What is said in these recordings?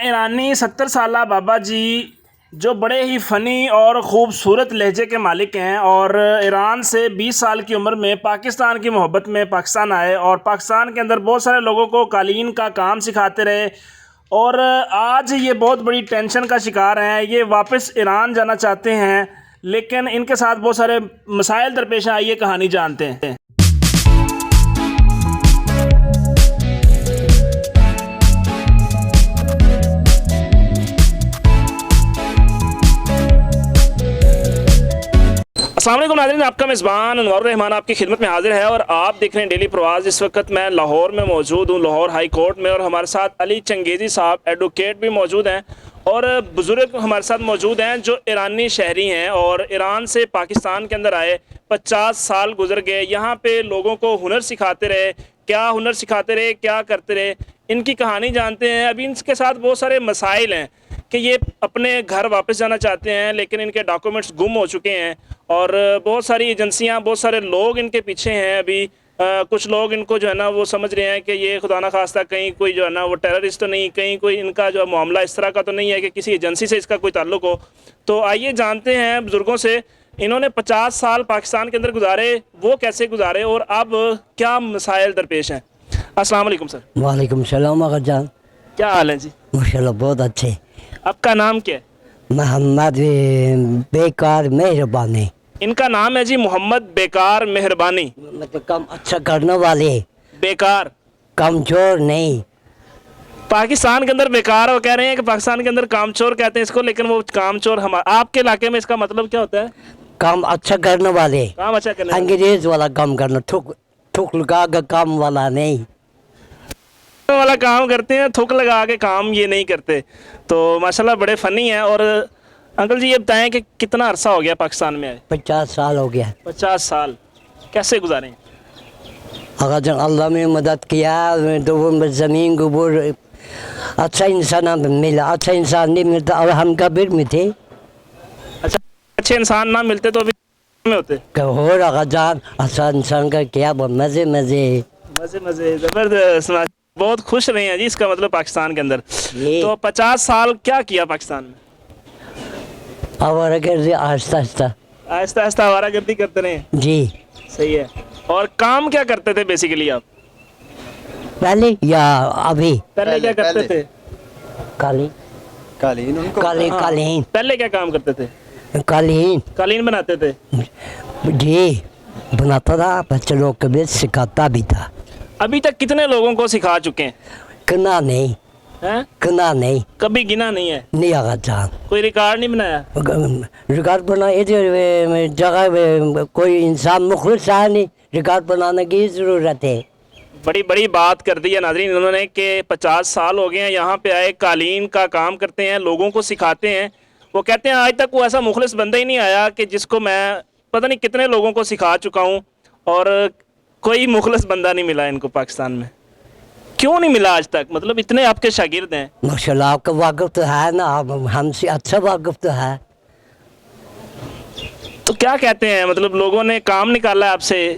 ایرانی 70 سالہ بابا جی جو بڑے ہی فنی اور خوبصورت لہجے کے مالک ہیں اور ایران سے 20 سال کی عمر میں پاکستان کی محبت میں پاکستان آئے اور پاکستان کے اندر بہت سارے لوگوں کو قالین کا کام سکھاتے رہے اور آج یہ بہت بڑی ٹینشن کا شکار ہیں. یہ واپس ایران جانا چاہتے ہیں لیکن ان کے ساتھ بہت سارے مسائل درپیش ہیں. آئیے کہانی جانتے ہیں. السلام علیکم ناظرین، آپ کا میزبان انوار الرحمان آپ کی خدمت میں حاضر ہے اور آپ دیکھ رہے ہیں ڈیلی پرواز. اس وقت میں لاہور میں موجود ہوں، لاہور ہائی کورٹ میں، اور ہمارے ساتھ علی چنگیزی صاحب ایڈوکیٹ بھی موجود ہیں اور بزرگ ہمارے ساتھ موجود ہیں جو ایرانی شہری ہیں اور ایران سے پاکستان کے اندر آئے. 50 سال گزر گئے، یہاں پہ لوگوں کو ہنر سکھاتے رہے. کیا ہنر سکھاتے رہے، کیا کرتے رہے، ان کی کہانی جانتے ہیں. ابھی ان کے ساتھ بہت سارے مسائل ہیں کہ یہ اپنے گھر واپس جانا چاہتے ہیں لیکن ان کے ڈاکومنٹس گم ہو چکے ہیں اور بہت ساری ایجنسیاں، بہت سارے لوگ ان کے پیچھے ہیں. ابھی کچھ لوگ ان کو جو ہے نا وہ سمجھ رہے ہیں کہ یہ خدا نخواستہ کہیں کوئی جو ہے نا وہ ٹیررسٹ تو نہیں، کہیں کوئی ان کا جو معاملہ اس طرح کا تو نہیں ہے کہ کسی ایجنسی سے اس کا کوئی تعلق ہو. تو آئیے جانتے ہیں بزرگوں سے، انہوں نے 50 سال پاکستان کے اندر گزارے، وہ کیسے گزارے اور اب کیا مسائل درپیش ہیں. السلام علیکم سر. وعلیکم السلام آقا جان. کیا حال ہے جی؟ ماشاءاللہ بہت اچھے. آپ کا نام کیا ہے؟ محمد بیکار مہربانی. ان کا نام ہے جی محمد بیکار مہربانی. مطلب کام اچھا کرنے والے، بیکار، کام چور نہیں. پاکستان کے اندر بیکار وہ کہہ رہے ہیں کہ پاکستان کے اندر کام چور کہتے ہیں اس کو، لیکن وہ کام چور آپ کے علاقے میں اس کا مطلب کیا ہوتا ہے؟ کام اچھا کرنے والے، کام اچھا کرنے والے. انگریز والا کام کرنا، تھک لگا کا کام والا نہیں. والا کام کرتے ہیں، تھک لگا کے کام یہ نہیں کرتے. تو ماشاءاللہ بڑے فنی ہیں. اور انکل جی یہ بتائیں کہ کتنا عرصہ ہو گیا پاکستان میں آئے؟ 50 سال ہو گیا. 50 سال کیسے گزارے ہیں؟ آقا جان اللہ نے مدد کیا. تو زمین کو اچھا انسان ملا، اچھا انسان نہیں ملتا اور ہم کبیر میں تھے. اچھا اچھے انسان نہ ملتے تو ابھی میں ہوتے کہ ہو آقا جان اچھا انسان کا کیا مزے مزے زبردست. بہت خوش رہے ہیں جی، اس کا مطلب پاکستان کے اندر. تو 50 سال کیا کیا پاکستان میں؟ آوارہ گردی آہستہ آہستہ آہستہ آوارہ گردی کرتے رہے ہیں. جی صحیح ہے. اور کام کیا کرتے تھے بیسیکلی آپ پہلے یا ابھی؟ پہلے کیا کرتے تھے؟ قالین. پہلے کیا کام کرتے تھے؟ قالین بناتے تھے. جی بناتا تھا، بچے لوگ کو بھی سکھاتا بھی تھا. ابھی تک کتنے لوگوں کو سکھا چکے ہیں؟ کنا نہیں، کنا نہیں، کبھی گنا نہیں ہے. نہیں آقا جان. کوئی ریکارڈ نہیں بنایا؟ ریکارڈ بنا جگہ کوئی انسان مخلص ہے نہیں، ریکارڈ بنانے کی ضرورت ہے. بڑی بڑی بات کر دی ہے ناظرین انہوں نے کہ 50 سال ہو گئے ہیں یہاں پہ آئے، قالین کا کام کرتے ہیں، لوگوں کو سکھاتے ہیں. وہ کہتے ہیں آج تک وہ ایسا مخلص بندہ ہی نہیں آیا کہ جس کو میں پتہ نہیں کتنے لوگوں کو سکھا چکا ہوں اور کوئی مخلص بندہ نہیں ملا ان کو پاکستان میں. کیوں نہیں ملا آج تک؟ مطلب اتنے آپ کے شاگرد ہیں. ماشاءاللہ آپ کا واقف تو ہے نا، ہم سے اچھا واقف تو ہے. تو کیا کہتے ہیں مطلب لوگوں نے کام نکالا ہے آپ سے،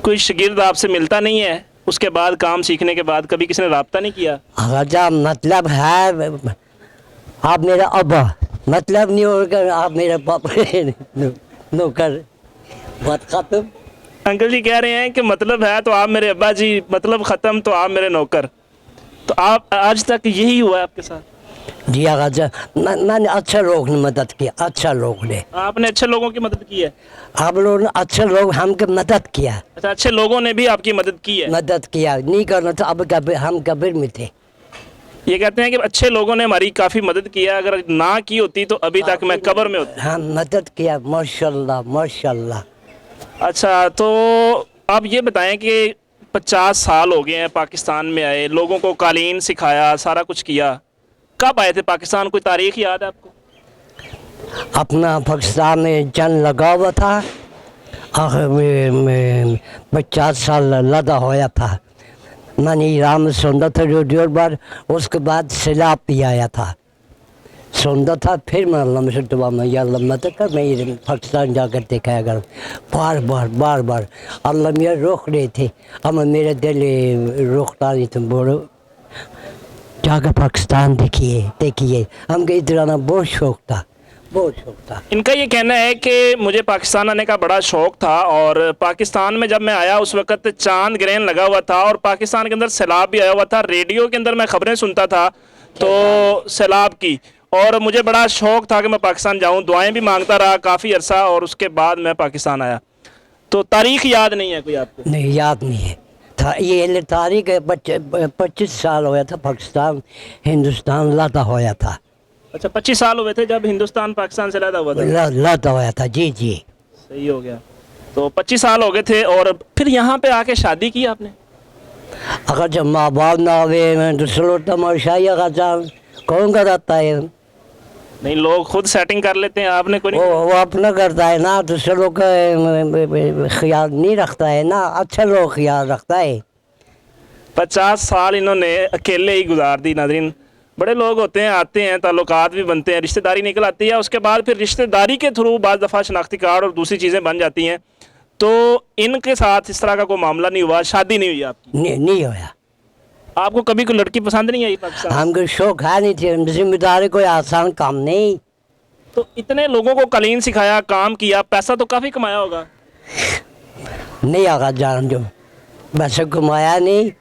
کوئی شاگرد آپ سے ملتا نہیں ہے اس کے بعد، کام سیکھنے کے بعد کبھی کسی نے رابطہ نہیں کیا؟ آقا مطلب ہے آپ میرا ابا، مطلب نہیں ہوگا آپ میرا پاپا نوکر. بات ختم. انکل جی کہہ رہے ہیں کہ مطلب ہے تو آپ میرے ابا جی، مطلب ختم تو آپ میرے نوکر. تو آپ آج تک یہی ہوا ہے آپ کے ساتھ؟ جی آقا جان میں نے اچھا لوگ نے مدد کی، اچھا لوگ نے. آپ نے اچھے لوگوں کی مدد کی ہے؟ آپ لوگوں نے اچھے لوگ ہم کی مدد کیا. اچھا اچھے لوگوں نے بھی آپ کی مدد کی ہے؟ مدد کیا نہیں کرنا تو اب ہم قبر میں تھے. یہ کہتے ہیں کہ اچھے لوگوں نے ہماری کافی مدد کیا، اگر نہ کی ہوتی تو ابھی تک میں قبر میں ہوتا. ہاں مدد کیا ماشاءاللہ ماشاءاللہ. اچھا تو آپ یہ بتائیں کہ 50 سال ہو گئے ہیں پاکستان میں آئے، لوگوں کو قالین سکھایا، سارا کچھ کیا. کب آئے تھے پاکستان؟ کوئی تاریخ یاد ہے آپ کو؟ اپنا پاکستان میں جنگ لگا ہوا تھا، آخر میں 50 سال لدا ہویا تھا. میں نے ایران میں سنتا تھا ریڈیو پر، اس کے بعد سیلاب بھی آیا تھا، سنتا تھا. پھر میں اللہ سے دعا میں یا اللہ مدد کر، میں پاکستان جا کر دیکھایا کروں. بار بار اللہ میرے روک رہے تھے، اما میرے دل روکتا نہیں تھا. بولو जाकर पाकिस्तान देखिए देखिए, हमको इधर आना बहुत शौक था, बहुत शौक था। इनका ये कहना है कि मुझे पाकिस्तान आने का बड़ा शौक़ था और पाकिस्तान में जब मैं आया उस वक्त चांद ग्रहण लगा हुआ था और पाकिस्तान के अंदर सैलाब भी आया हुआ था। रेडियो के अंदर मैं ख़बरें सुनता था तो सैलाब की, और मुझे बड़ा शौक़ था कि मैं पाकिस्तान जाऊं, दुआएं भी मांगता रहा काफ़ी अरसा, और उसके बाद मैं पाकिस्तान आया। तो तारीख़ याद नहीं है कोई आपको? नहीं, याद नहीं है था ये तारीख है। 25 साल होया था पाकिस्तान हिंदुस्तान लाता होया था। अच्छा, 25 साल हुए थे जब हिंदुस्तान पाकिस्तान से लड़ा हुआ था? लाता होया था, जी जी। सही हो गया। तो 25 साल हो गए थे और फिर यहाँ पे आके शादी की आपने? अगर जब माँ बाप ना आवे मैं दूसरा तमाशाई अगर जान कौन कराता है? नहीं, लोग खुद सेटिंग कर लेते हैं, आपने कोई नहीं? वो अपना करता है ना, दूसरे लोग का ख्याल नहीं रखता है ना, अच्छा लोग ख्याल रखता है। 50 साल इन्होंने अकेले ही गुजार दी। नाज़रीन, बड़े लोग होते हैं, आते हैं, ताल्लुकात भी बनते हैं, रिश्तेदारी निकल आती है, उसके बाद फिर रिश्तेदारी के थ्रू बाज़ दफ़ा शनाख्ती कार्ड और दूसरी चीज़ें बन जाती हैं। तो इनके साथ इस तरह का कोई मामला नहीं हुआ, शादी नहीं हुई आपकी? नहीं होया। आपको कभी कोई लड़की पसंद नहीं आई पाकिस्तान? हमको शौक है नहीं थे, जिम्मेदारी कोई आसान काम नहीं। तो इतने लोगों को कलीन सिखाया, काम किया, पैसा तो काफ़ी कमाया होगा? नहीं आगा जान जो वैसे कमाया नहीं,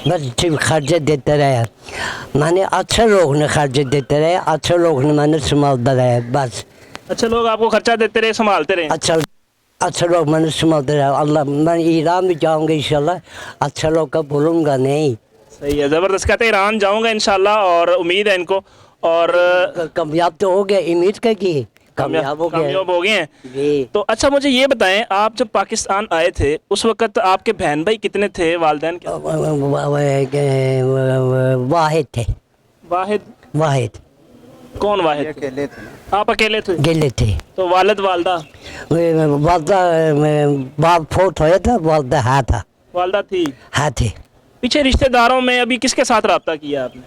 बस सिर्फ खर्चे देते रहे। मैंने अच्छे लोग ने खर्चे देते रहे, अच्छे लोग ने मैंने संभालते रहे बस। अच्छा, लोग आपको खर्चा देते रहे, संभालते रहे? अच्छा लोग मैंने संभालते रहे। अल्लाह, मैं ईरान भी जाऊँगा इंशाल्लाह, अच्छा लोग का भूलूंगा नहीं। सही है, ज़बरदस्त। कहते हैं ईरान जाऊँगा इंशाल्लाह, और उम्मीद है इनको, और कामयाब तो हो गया, उम्मीद का की कामयाब हो गए हैं जी। तो अच्छा, मुझे ये बताएं, आप जब पाकिस्तान आए थे उस वक्त आपके बहन भाई कितने थे, वालिदैन क्या? वाहिद थे। वाहिद? कौन वाहिद? अकेले थे। आप अकेले थे? अकेले थे। तो वालिद वालदा? वालदा बाप फोट होया था, वालदा हाँ था। वालदा थी? हाँ थे। पीछे रिश्तेदारों में अभी किसके साथ रब्ता किया आपने?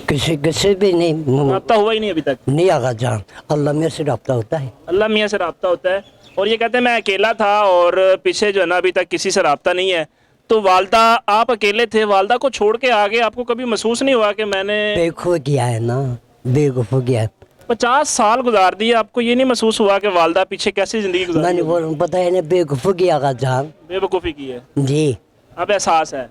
किसी भी नहीं, रब्ता हुआ ही नहीं अभी तक? नहीं आगा जान, अल्लाह मियाँ से रब्ता होता है। अल्लाह मियाँ से रब्ता होता है। और ये कहते हैं मैं अकेला था और पीछे जो है ना अभी तक किसी से रब्ता नहीं है। तो वालदा, आप अकेले थे, वालदा को छोड़ के आगे आपको कभी महसूस नहीं हुआ कि मैंने बेवकूफ़ किया है ना, बेवकूफ़ किया है। 50 साल गुजार दिए, आपको ये नहीं महसूस हुआ कि वालदा पीछे कैसी ज़िंदगी गुजारी? मैंने बोल पता है ना, बेवकूफ़ किया आगा जान। बेवकूफ़ी की है जी। अब एहसास है।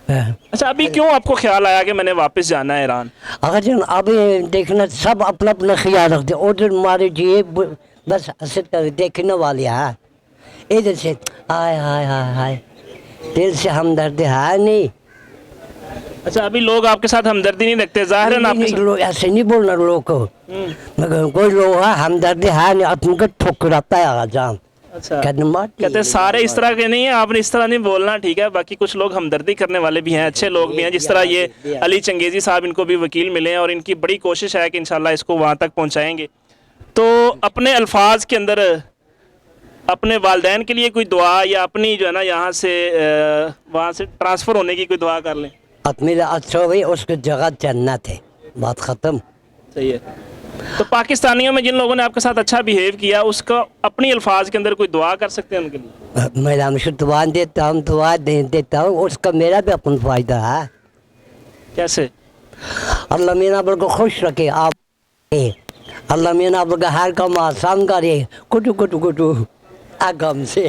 हाँ। अच्छा, अभी क्यों आपको ख्याल आया कि मैंने वापस जाना है ईरान? अगर जन अभी देखना, सब अपना अपना ख्याल रखते, उधर मारे जी बस हसद कर देखने वाले है, इधर से हाय हाय हाय हाय, दिल से हमदर्द है नहीं। अच्छा, अभी लोग आपके साथ हमदर्दी नहीं रखते, जाहिर है ना आपके साथ? लोग ऐसे नहीं बोलना लोग को, मगर कोई लोग है हमदर्द है नहीं, अपने ठुकराता है आगा जान। अच्छा, कहते सारे इस तरह के नहीं है, आपने इस तरह नहीं बोलना, ठीक है? बाकी कुछ लोग हमदर्दी करने वाले भी हैं, अच्छे लोग भी हैं, जिस तरह ये अली चंगेज़ी साहब, इनको भी वकील मिले हैं और इनकी बड़ी कोशिश है कि इंशाल्लाह इसको वहाँ तक पहुँचाएंगे। तो अपने अल्फाज के अंदर अपने वालिदैन के लिए कोई दुआ, या अपनी जो है ना यहाँ से वहाँ से ट्रांसफ़र होने की कोई दुआ कर लें? मेरा अच्छा हुई, उसकी जगह जन्नत है, बात ख़त्म। सही है। तो पाकिस्तानियों में जिन लोगों ने आपके साथ अच्छा बिहेव किया, उसका अपनी अल्फाज के अंदर कोई दुआ कर सकते हैं उनके लिए? मैं हमेशा दुआ देता हूँ, दुआ देता हूँ, उसका मेरा भी अपन फ़ायदा है। कैसे? अल्लाह मीना आप को खुश रखे, आप अल्लाह मीना आप का हर काम आसान करे, कुटू कुटू कुटू आगम से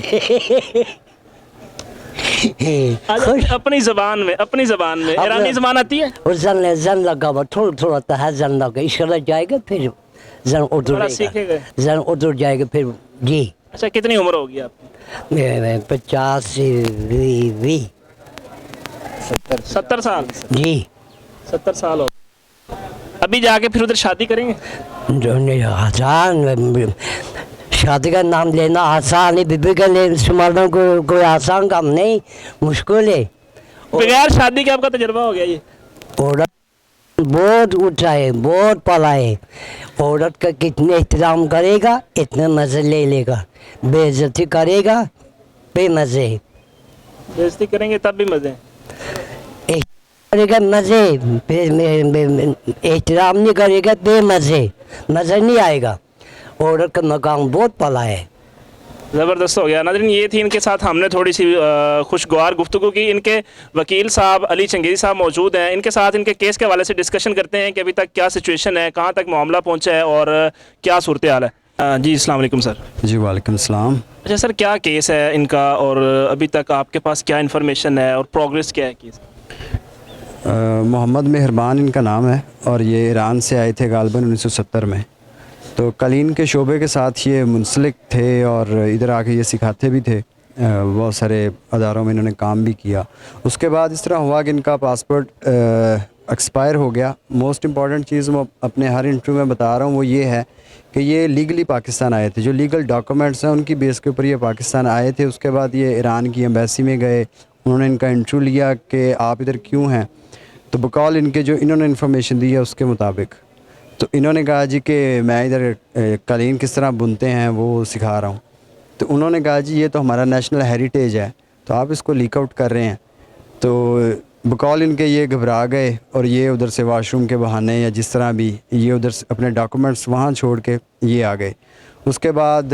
अपनी ज़बान में ईरानी ज़बान आती है? और जन लगा हुआ, थोड़ा थोड़ा तो है जन लगा, इंशाल्लाह जाएगा फिर जन उधर सीखेगा, जन उधर जाएगा फिर जी। अच्छा, कितनी उम्र होगी आपकी? 50 70 साल जी। 70 साल हो। अभी जाके फिर उधर शादी करेंगे? जो नहीं आसान, शादी का नाम लेना आसान है, बीबी का संभालना कोई आसान काम नहीं, मुश्किल है। बगैर शादी के आपका तजुर्बा हो गया ये? औरत बहुत ऊँचा है, बहुत पला है। औरत का कितने एहतराम करेगा इतने मज़े ले लेगा, बेइज्जती करेगा बेमज़े। बेइज्जती करेंगे तब भी मज़े करेगा मज़े, एहतराम नहीं करेगा बेमज़े, मज़ा नहीं आएगा। औरत का मकाम बहुत पला है। ज़बरदस्त हो गया। नाज़रीन, ये थी इनके साथ हमने थोड़ी सी खुशगवार गुफ्तगू की। इनके वकील साहब अली चंगेज़ी साहब मौजूद हैं। इनके साथ इनके केस के हवाले से डिस्कशन करते हैं कि अभी तक क्या सिचुएशन है, कहाँ तक मामला पहुँचा है और क्या सूरत हाल है। जी अस्सलाम वालेकुम सर। जी वालेकुम सलाम। अच्छा सर, क्या केस है इनका और अभी तक आपके पास क्या इन्फॉर्मेशन है और प्रोग्रेस क्या है केस? मोहम्मद मेहरबान इनका नाम है और ये ईरान से आए थे गालिबन 1970 में। तो कलीन के शोबे के साथ ये मुंसलिक थे और इधर आके ये सिखाते भी थे। बहुत सारे अदारों में इन्होंने काम भी किया। उसके बाद इस तरह हुआ कि इनका पासपोर्ट एक्सपायर हो गया। मोस्ट इम्पॉर्टेंट चीज़ मैं अपने हर इंटरव्यू में बता रहा हूँ वो ये है कि ये लीगली पाकिस्तान आए थे। जो लीगल डॉक्यूमेंट्स हैं उनकी बेस के ऊपर ये पाकिस्तान आए थे। उसके बाद ये ईरान की एम्बेसी में गए, उन्होंने इनका इंटरव्यू लिया कि आप इधर क्यों हैं। तो बकौल इनके जो इन्होंने इन्फॉर्मेशन दी है उसके मुताबिक तो इन्होंने कहा जी कि मैं इधर कालीन किस तरह बुनते हैं वो सिखा रहा हूँ। तो उन्होंने कहा जी ये तो हमारा नेशनल हेरिटेज है, तो आप इसको लीक आउट कर रहे हैं। तो बकौल इनके ये घबरा गए और ये उधर से वाशरूम के बहाने या जिस तरह भी ये उधर से अपने डॉक्यूमेंट्स वहाँ छोड़ के ये आ गए। उसके बाद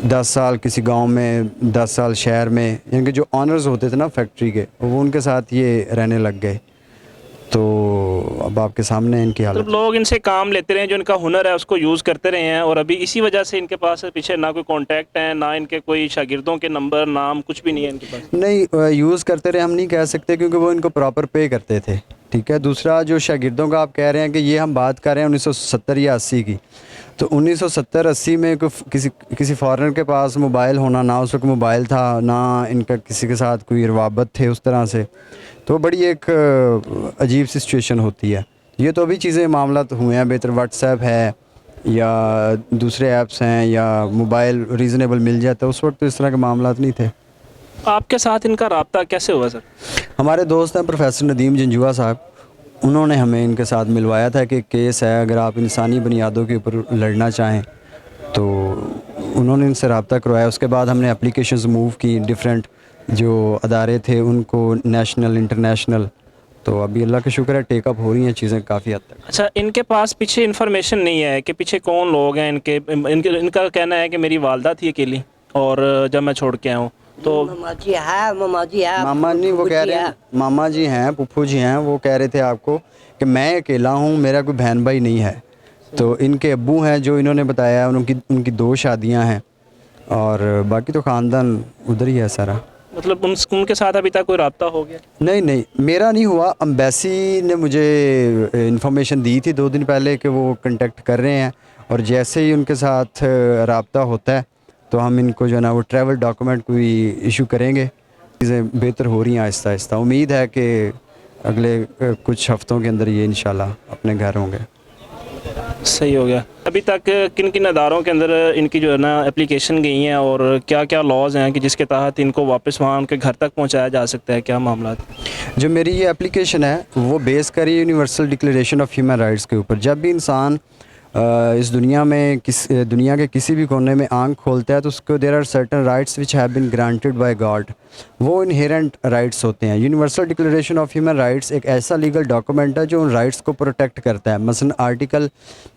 10 साल किसी गांव में, 10 साल शहर में, इनके जो ऑनर्स होते थे ना फैक्ट्री के, वो उनके साथ ये रहने लग गए। तो अब आपके सामने इनकी हालत। मतलब लोग इनसे काम लेते रहे, जो इनका हुनर है उसको यूज़ करते रहे हैं और अभी इसी वजह से इनके पास पीछे ना कोई कांटेक्ट है, ना इनके कोई शागिर्दों के नंबर, नाम, कुछ भी नहीं है इनके पास। नहीं, यूज़ करते रहे हम नहीं कह सकते क्योंकि वो इनको प्रॉपर पे करते थे। ठीक है। दूसरा जो शागिर्दों का आप कह रहे हैं कि ये हम बात कर रहे हैं 1970 या 80 की, तो 1970-80 में किसी फॉरेनर के पास मोबाइल होना, ना उस वक्त मोबाइल था, ना इनका किसी के साथ कोई रवाबत थे उस तरह से, तो बड़ी एक अजीब सी सिचुएशन होती है। ये तो अभी चीज़ें मामला तो हुए हैं, बेहतर व्हाट्सएप है या दूसरे ऐप्स हैं या मोबाइल रीज़नेबल मिल जाता है, उस वक्त तो इस तरह के मामला नहीं थे। आपके साथ इनका रब्ता कैसे हुआ सर? हमारे दोस्त हैं प्रोफेसर नदीम जंजुआ साहब, उन्होंने हमें इनके साथ मिलवाया था कि केस है, अगर आप इंसानी बुनियादों के ऊपर लड़ना चाहें तो उन्होंने इनसे रब्ता करवाया। उसके बाद हमने एप्लीकेशंस मूव की, डिफरेंट जो अदारे थे उनको, नेशनल, इंटरनेशनल। तो अभी अल्लाह का शुक्र है टेकअप हो रही हैं चीज़ें काफ़ी हद तक। अच्छा, इनके पास पीछे इन्फॉर्मेशन नहीं है कि पीछे कौन लोग हैं इनका कहना है कि मेरी वालदा थी अकेली और जब मैं छोड़ के आया हूँ तो मामा जी है, मामा जी है, मामा नहीं, वो कह रहे हैं मामा जी हैं, पुप्पू जी हैं, वो कह रहे थे आपको कि मैं अकेला हूँ, मेरा कोई बहन भाई नहीं है। तो इनके अब्बू हैं जो इन्होंने बताया, उनकी 2 शादियाँ हैं और बाकी तो ख़ानदान उधर ही है सारा। मतलब उनके साथ अभी तक कोई रब्ता हो गया? नहीं, मेरा नहीं हुआ। एम्बेसी ने मुझे इन्फॉर्मेशन दी थी 2 दिन पहले कि वो कांटेक्ट कर रहे हैं और जैसे ही उनके साथ रब्ता होता है तो हम इनको जो है ना वो ट्रैवल डॉक्यूमेंट कोई इशू करेंगे। चीज़ें बेहतर हो रही हैं आहिस्ता आहिस्ता। उम्मीद है कि अगले कुछ हफ्तों के अंदर ये इंशाल्लाह अपने घर होंगे। सही हो गया। अभी तक किन किन अदारों के अंदर इनकी जो है ना एप्लीकेशन गई हैं और क्या क्या लॉज हैं कि जिसके तहत इनको वापस वहाँ उनके घर तक पहुँचाया जा सकता है, क्या मामला? जो मेरी ये एप्लीकेशन है वो बेस करी universal Declaration of Human rights के ऊपर। जब भी इंसान इस दुनिया में दुनिया के किसी भी कोने में आंख खोलता है तो उसको there are certain rights which have been granted by God. वो इनहेरेंट राइट्स होते हैं। Universal Declaration of Human Rights एक ऐसा लीगल डॉक्यूमेंट है जो उन राइट्स को प्रोटेक्ट करता है। मसलन आर्टिकल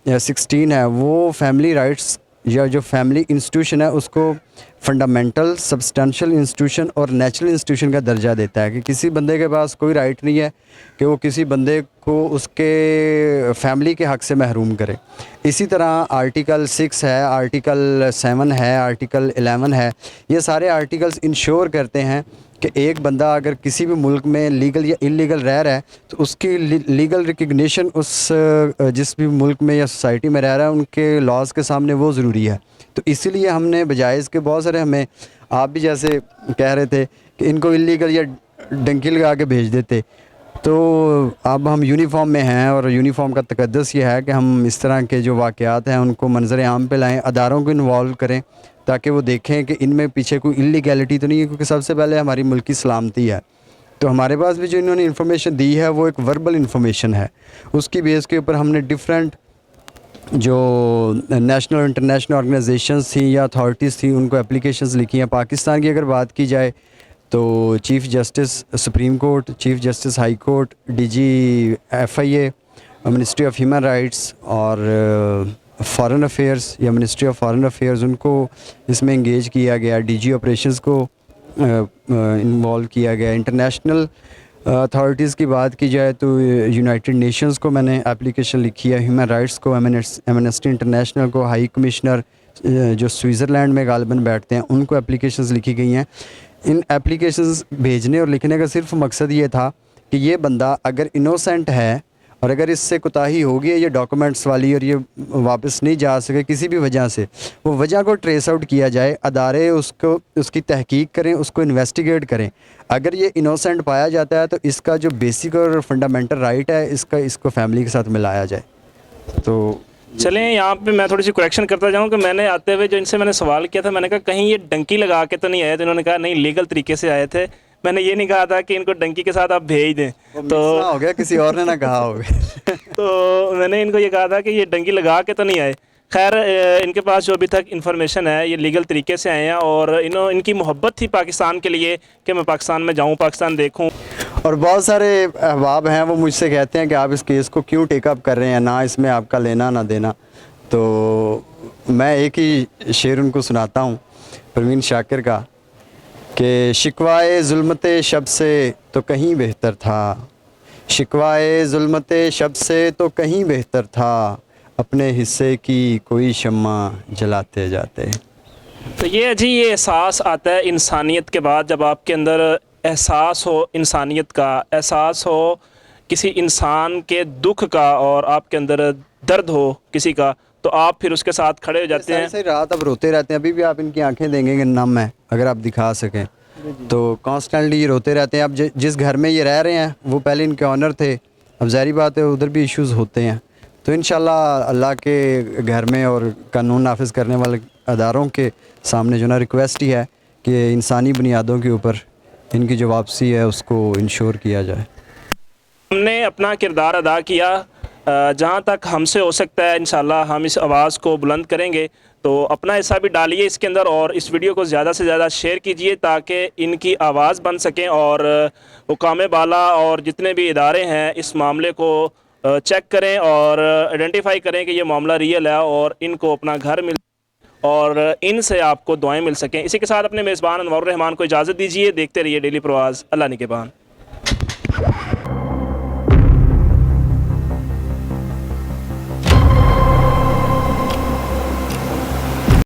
16 है, वो फैमिली राइट्स या जो फैमिली इंस्टीट्यूशन है उसको फंडामेंटल, सब्सटेंशियल इंस्टीट्यूशन और नेचुरल इंस्टीट्यूशन का दर्जा देता है कि किसी बंदे के पास कोई राइट नहीं है कि वो किसी बंदे को उसके फैमिली के हक़ से महरूम करे। इसी तरह आर्टिकल 6 है, आर्टिकल 7 है, आर्टिकल 11 है। ये सारे आर्टिकल्स इंश्योर करते हैं कि एक बंदा अगर किसी भी मुल्क में लीगल या इलीगल रह रहा है तो उसकी लीगल रिकग्निशन उस जिस भी मुल्क में या सोसाइटी में रह रहा है उनके लॉज के सामने वो ज़रूरी है। तो इसीलिए हमने बजाय इसके बहुत सारे, हमें आप भी जैसे कह रहे थे कि इनको इलीगल या डंकी लगा के भेज देते, तो अब हम यूनिफॉर्म में हैं और यूनिफॉर्म का तकद्दस ये है कि हम इस तरह के जो वाक़यात हैं उनको मंजर आम पे लाएं, अदारों को इन्वॉल्व करें ताकि वो देखें कि इनमें पीछे कोई इलीगैलिटी तो नहीं है, क्योंकि सबसे पहले हमारी मुल्क की सलामती है। तो हमारे पास भी जो इन्होंने इन्फॉर्मेशन दी है वो एक वर्बल इन्फॉर्मेशन है, उसकी बेस के ऊपर हमने डिफरेंट जो नेशनल इंटरनेशनल ऑर्गेनाइजेशंस थी या अथॉरिटीज़ थी उनको एप्लीकेशंस लिखी हैं। पाकिस्तान की अगर बात की जाए तो chief justice supreme court, chief justice high court, DG FIA, ministry of Human rights और فارن افیئرس یا منسٹری آف فارن افیئرس ان کو اس میں انگیج کیا گیا, ڈی جی آپریشنز کو انوالو کیا گیا. انٹرنیشنل اتھارٹیز کی بات کی جائے تو یونائٹڈ نیشنز کو میں نے اپلیکیشن لکھی ہے, ہیومن رائٹس کو ایمنسٹی انٹرنیشنل کو, ہائی کمشنر جو سوئٹزرلینڈ میں غالباً بیٹھتے ہیں ان کو اپلیکیشنز لکھی گئی ہیں. ان اپلیکیشنز بھیجنے اور لکھنے کا صرف مقصد یہ تھا کہ یہ بندہ اگر انوسینٹ ہے اور اگر اس سے کوتاہی ہوگی یہ ڈاکومنٹس والی اور یہ واپس نہیں جا سکے کسی بھی وجہ سے, وہ وجہ کو ٹریس آؤٹ کیا جائے, ادارے اس کی تحقیق کریں, اس کو انویسٹیگیٹ کریں. اگر یہ انوسینٹ پایا جاتا ہے تو اس کا جو بیسک اور فنڈامنٹل رائٹ ہے اس کو فیملی کے ساتھ ملایا جائے. تو چلیں یہاں پہ میں تھوڑی سی کریکشن کرتا جاؤں کہ میں نے آتے ہوئے جو ان سے میں نے سوال کیا تھا, میں نے کہا کہیں یہ ڈنکی لگا کے تو نہیں آئے, تو انہوں نے کہا نہیں لیگل طریقے سے آئے تھے. میں نے یہ نہیں کہا تھا کہ ان کو ڈنکی کے ساتھ آپ بھیج دیں, تو ہو گیا کسی اور نے نہ کہا ہوگا. تو میں نے ان کو یہ کہا تھا کہ یہ ڈنکی لگا کے تو نہیں آئے. خیر ان کے پاس جو ابھی تک انفارمیشن ہے یہ لیگل طریقے سے آئے ہیں, اور ان کی محبت تھی پاکستان کے لیے کہ میں پاکستان میں جاؤں, پاکستان دیکھوں. اور بہت سارے احباب ہیں وہ مجھ سے کہتے ہیں کہ آپ اس کیس کو کیوں ٹیک اپ کر رہے ہیں, نہ اس میں آپ کا لینا نہ دینا. تو میں ایک ہی شعر ان کو سناتا ہوں پروین شاکر کا کہ شکوائے ظلمت شب سے تو کہیں بہتر تھا, شکوائے ظلمت شب سے تو کہیں بہتر تھا, اپنے حصے کی کوئی شمع جلاتے جاتے. تو یہ جی یہ احساس آتا ہے انسانیت کے بعد, جب آپ کے اندر احساس ہو انسانیت کا, احساس ہو کسی انسان کے دکھ کا, اور آپ کے اندر درد ہو کسی کا, تو آپ پھر اس کے ساتھ کھڑے ہو جاتے ہیں. ایسے رات اب روتے رہتے ہیں, ابھی بھی آپ ان کی آنکھیں دیں گے کہ نم ہے اگر آپ دکھا سکیں تو کانسٹنٹلی یہ روتے رہتے ہیں. اب جس گھر میں یہ رہ رہے ہیں وہ پہلے ان کے آنر تھے, اب ظاہری بات ہے ادھر بھی ایشوز ہوتے ہیں. تو انشاءاللہ اللہ کے گھر میں اور قانون نافذ کرنے والے اداروں کے سامنے جو نا ریکویسٹ ہی ہے کہ انسانی بنیادوں کے اوپر ان کی جو واپسی ہے اس کو انشور کیا جائے. ہم نے اپنا کردار ادا کیا, جہاں تک ہم سے ہو سکتا ہے انشاءاللہ ہم اس آواز کو بلند کریں گے. تو اپنا حصہ بھی ڈالیے اس کے اندر, اور اس ویڈیو کو زیادہ سے زیادہ شیئر کیجئے تاکہ ان کی آواز بن سکیں, اور حکام بالا اور جتنے بھی ادارے ہیں اس معاملے کو چیک کریں اور آئیڈینٹیفائی کریں کہ یہ معاملہ ریئل ہے, اور ان کو اپنا گھر مل اور ان سے آپ کو دعائیں مل سکیں. اسی کے ساتھ اپنے میزبان انوار الرحمان کو اجازت دیجیے. دیکھتے رہیے ڈیلی پرواز. اللہ نگہبان.